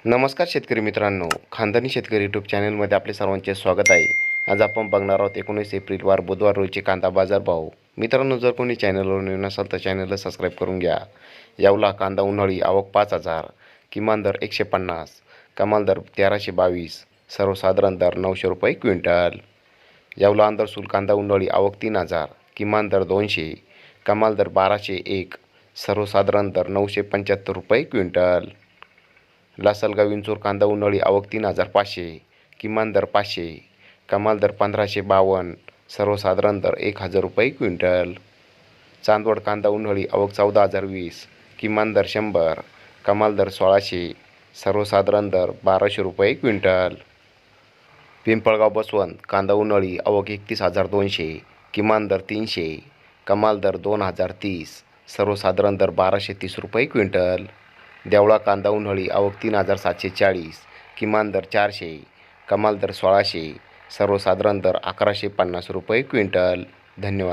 नमस्कार शेतकरी मित्रांनो, खानदानी शेतकरी यूट्यूब चॅनलमध्ये आपले सर्वांचे स्वागत आहे. आज आपण बघणार आहोत 19 एप्रिल वार बुधवार रोजचे कांदा बाजार भाव. मित्रांनो, जर कोणी चॅनलवर नवीन असाल तर चॅनलला सबस्क्राईब करून घ्या. यावला कांदा उन्हाळी आवक 5,000, किमान दर 150, कमाल दर 1322, सर्वसाधारण दर 900 रुपये क्विंटल. यावला आंतरसूल कांदा उन्हाळी आवक 3,000, किमान दर 200, कमाल दर 1201, सर्वसाधारण दर 975 रुपये क्विंटल. लासलगाव विंचूर कांदा उन्हाळी आवक 3,500, किमान दर 500, कमाल दर 1,552, सर्वसाधारण दर 1,000 रुपये क्विंटल. चांदवड कांदा उन्हाळी आवक 14,020, किमान दर 100, कमाल दर 1,600, सर्वसाधारण दर 1,200 रुपये क्विंटल. पिंपळगाव बसवंत कांदा उन्हाळी आवक 31,200, किमान दर 300, कमाल दर 2,030, सर्वसाधारण दर 1,230 रुपये क्विंटल. देवळा कांदा उन्हाळी आवक 3,740, किमान दर 400, कमाल दर 1,600, सर्वसाधारण दर 1,150 रुपये क्विंटल. धन्यवाद.